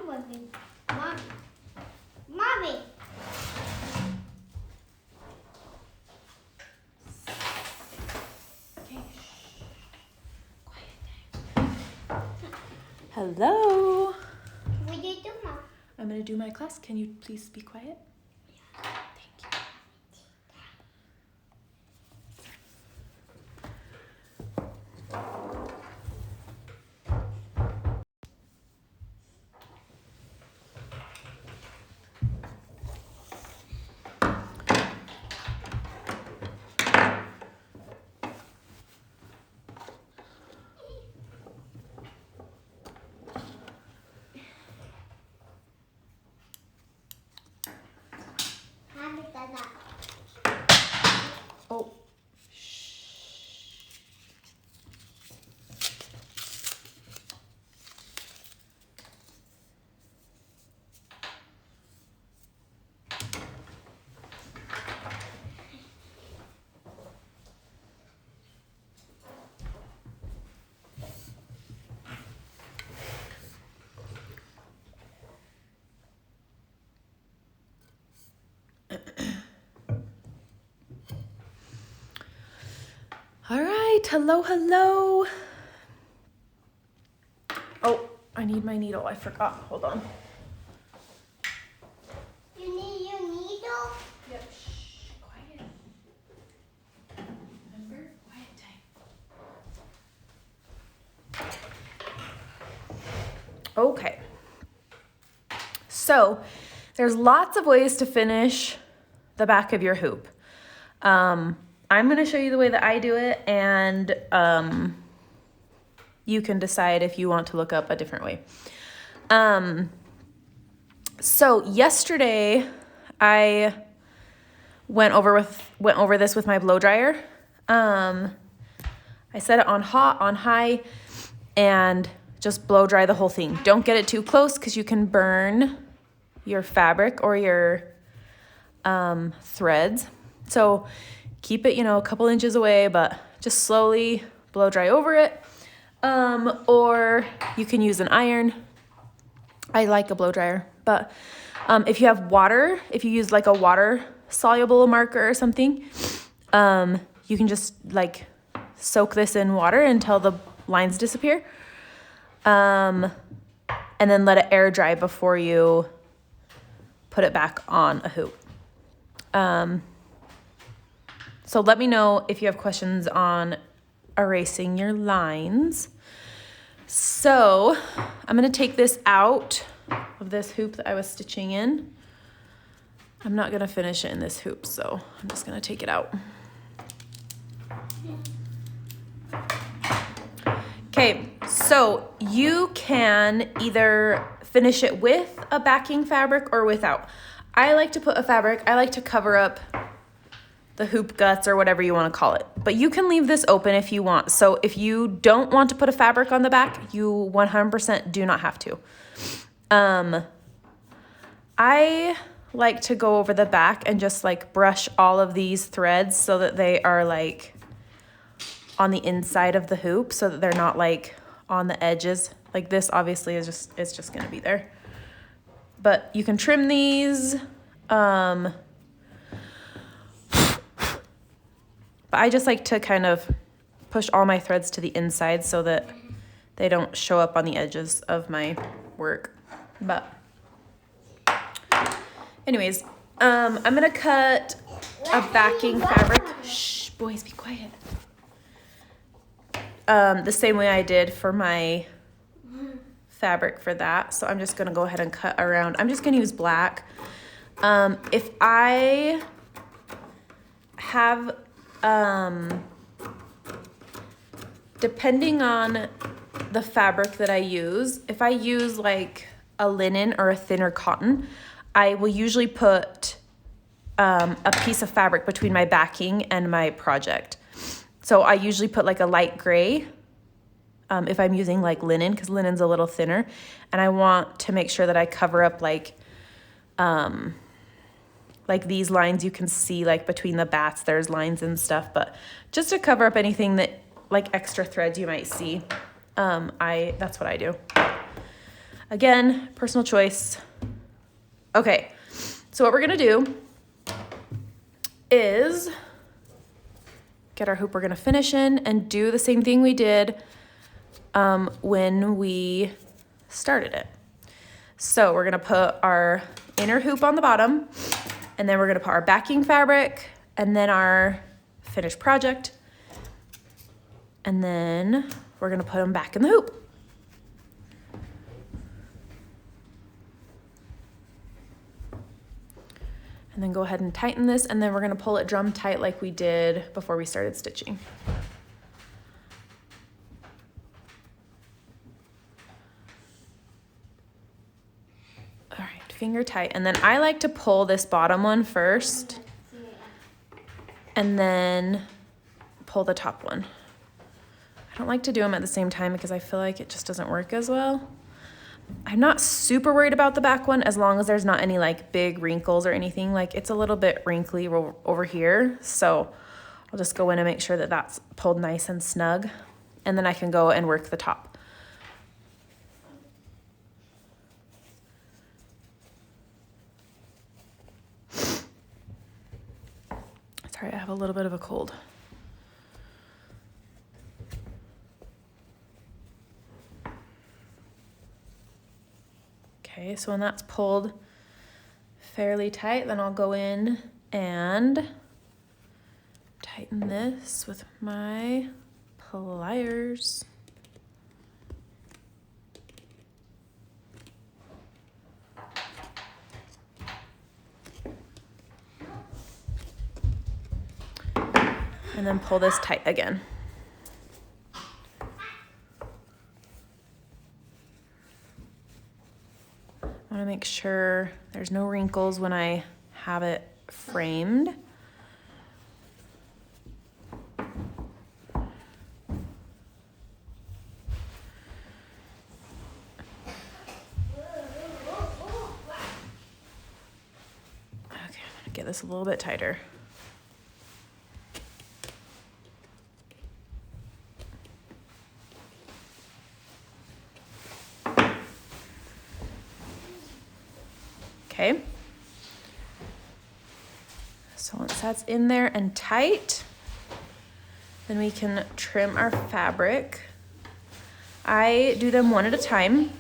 Mommy. Mommy. Hello. What do you do, Mom? I'm going to do my class. Can you please be quiet? Thank you. Oh. All right, hello, hello. Oh, I need my needle. I forgot. Hold on. You need your needle? Yep. Shh. Quiet. Remember? Quiet time. Okay. So, there's lots of ways to finish the back of your hoop. I'm going to show you the way that I do it, and you can decide if you want to look up a different way. So yesterday I went over this with my blow dryer. I set it on hot, on high, and just blow dry the whole thing. Don't get it too close because you can burn your fabric or your threads. So keep it, a couple inches away, but just slowly blow dry over it. Or you can use an iron. I like a blow dryer, but if you have water, if you use like a water soluble marker or something, you can just like soak this in water until the lines disappear. And then let it air dry before you put it back on a hoop. So let me know if you have questions on erasing your lines. So I'm going to take this out of this hoop that I was stitching in. I'm not going to finish it in this hoop, so I'm just going to take it out. Okay, so you can either finish it with a backing fabric or without. I like to put a fabric. I like to cover up the hoop guts or whatever you want to call it. But you can leave this open if you want. So if you don't want to put a fabric on the back, you 100% do not have to. I like to go over the back and just like brush all of these threads so that they are like on the inside of the hoop so that they're not like on the edges. Like this obviously is just going to be there. But you can trim these. But I just like to kind of push all my threads to the inside so that they don't show up on the edges of my work. But anyways, I'm going to cut a backing fabric. Shh, boys, be quiet. The same way I did for my fabric for that. So I'm just going to go ahead and cut around. I'm just going to use black. If I have... depending on the fabric that I use, if I use like a linen or a thinner cotton, I will usually put a piece of fabric between my backing and my project. So I usually put like a light gray if I'm using like linen, because linen's a little thinner, and I want to make sure that I cover up like these lines. You can see like between the bats there's lines and stuff, but just to cover up anything that like extra threads you might see, that's what I do. Again, personal choice. Okay, so what we're gonna do is get our hoop we're gonna finish in and do the same thing we did when we started it. So we're gonna put our inner hoop on the bottom, and then we're gonna put our backing fabric, and then our finished project, and then we're gonna put them back in the hoop. And then go ahead and tighten this, and then we're gonna pull it drum tight like we did before we started stitching. All right, finger tight. And then I like to pull this bottom one first, and then pull the top one. I don't like to do them at the same time because I feel like it just doesn't work as well. I'm not super worried about the back one as long as there's not any like big wrinkles or anything. Like it's a little bit wrinkly over here. So I'll just go in and make sure that that's pulled nice and snug. And then I can go and work the top. Sorry, I have a little bit of a cold. Okay, so when that's pulled fairly tight, then I'll go in and tighten this with my pliers. And then pull this tight again. I want to make sure there's no wrinkles when I have it framed. Okay, I'm gonna get this a little bit tighter. Okay, so once that's in there and tight, then we can trim our fabric. I do them one at a time.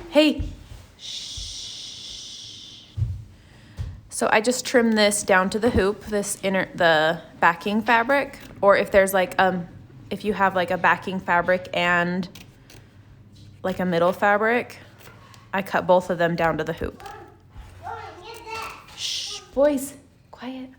Hey, shh. So I just trim this down to the hoop, the backing fabric, or if there's like, if you have like a backing fabric and like a middle fabric, I cut both of them down to the hoop. Shh, boys, quiet.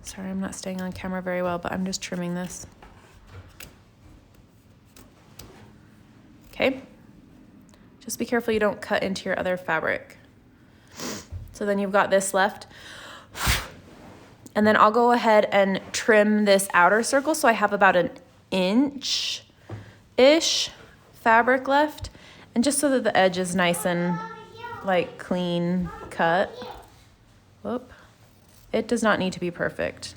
Sorry, I'm not staying on camera very well, but I'm just trimming this. Okay, just be careful you don't cut into your other fabric. So then you've got this left. And then I'll go ahead and trim this outer circle so I have about an inch-ish fabric left. And just so that the edge is nice and like clean cut. Whoop. It does not need to be perfect.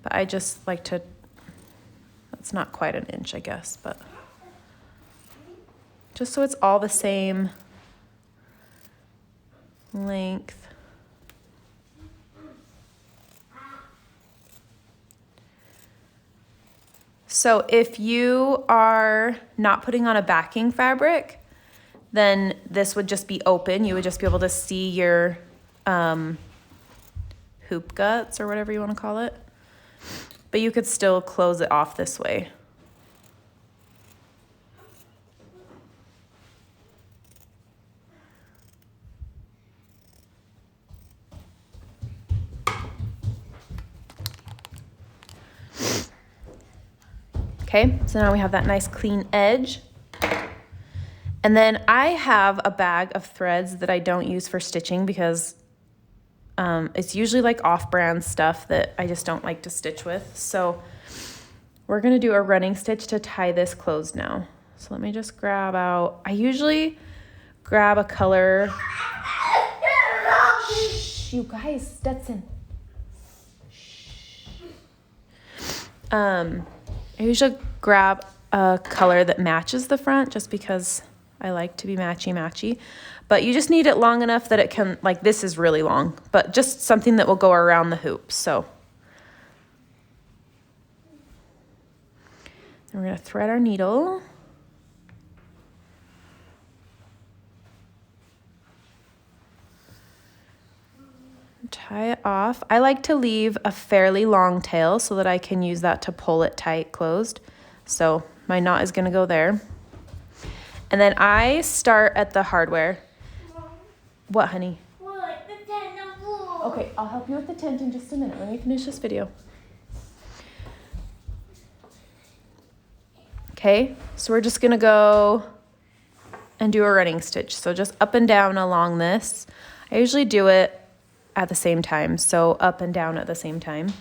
But I just like to, that's not quite an inch, I guess, but just so it's all the same length. So if you are not putting on a backing fabric, then this would just be open. You would just be able to see your hoop guts or whatever you want to call it. But you could still close it off this way. Okay, so now we have that nice clean edge. And then I have a bag of threads that I don't use for stitching because It's usually like off-brand stuff that I just don't like to stitch with. So we're gonna do a running stitch to tie this closed now. So let me just grab out, I usually grab a color. Shh, you guys, Stetson. I usually grab a color that matches the front just because I like to be matchy-matchy. But you just need it long enough that it can, like this is really long, but just something that will go around the hoops. So then we're gonna thread our needle. Tie it off. I like to leave a fairly long tail so that I can use that to pull it tight closed. So my knot is gonna go there. And then I start at the hardware. What, honey? Okay, I'll help you with the tent in just a minute. Let me finish this video. Okay, so we're just gonna go and do a running stitch. So just up and down along this. I usually do it at the same time, so up and down at the same time.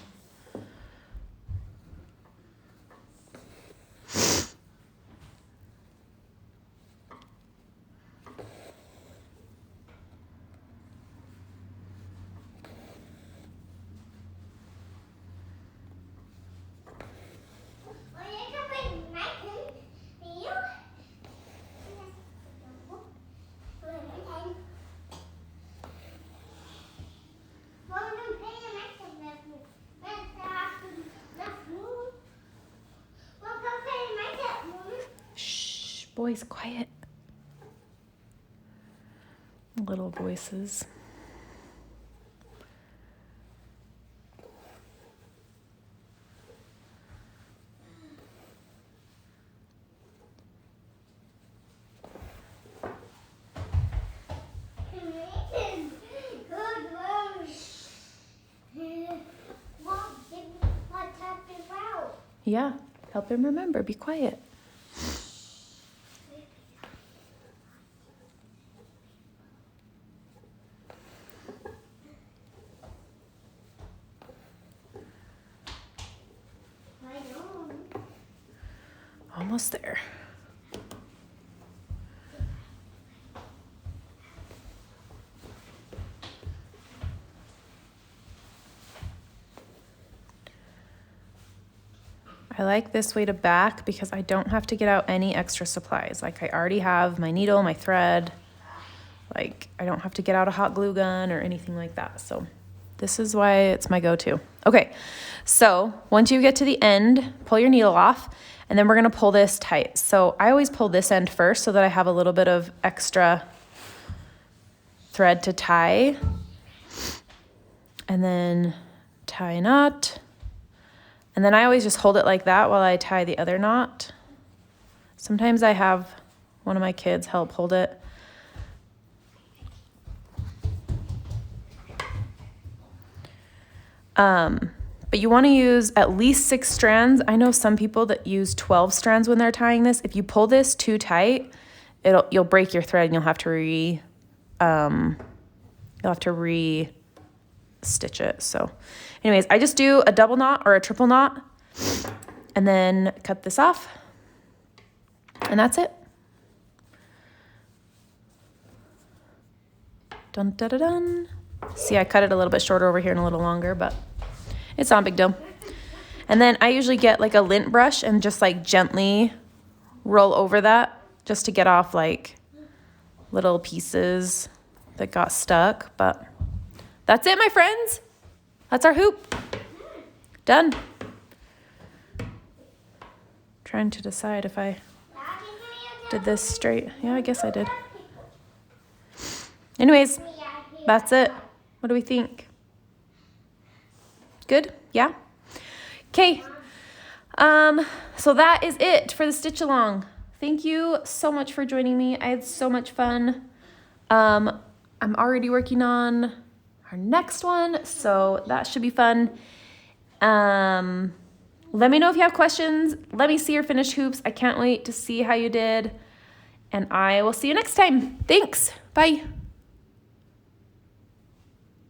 Shh, boys, quiet. Little voices. Yeah, help him remember. Be quiet. Almost there. I like this way to back because I don't have to get out any extra supplies. Like I already have my needle, my thread. Like I don't have to get out a hot glue gun or anything like that. So this is why it's my go-to. Okay, so once you get to the end, pull your needle off and then we're gonna pull this tight. So I always pull this end first so that I have a little bit of extra thread to tie. And then tie a knot. And then I always just hold it like that while I tie the other knot. Sometimes I have one of my kids help hold it. But you want to use at least 6 strands. I know some people that use 12 strands when they're tying this. If you pull this too tight, you'll break your thread and you'll have to re-stitch it. So anyways, I just do a double knot or a triple knot and then cut this off. And that's it. Dun, dun, dun, dun. See, I cut it a little bit shorter over here and a little longer, but it's not a big deal. And then I usually get like a lint brush and just like gently roll over that just to get off like little pieces that got stuck. But that's it, my friends. That's our hoop. Done. Trying to decide if I did this straight. Yeah, I guess I did. Anyways, that's it. What do we think? Good? Yeah? Okay. So that is it for the stitch along. Thank you so much for joining me. I had so much fun. I'm already working on our next one, so that should be fun. Let me know if you have questions. Let me see your finished hoops. I can't wait to see how you did. And I will see you next time. Thanks. Bye.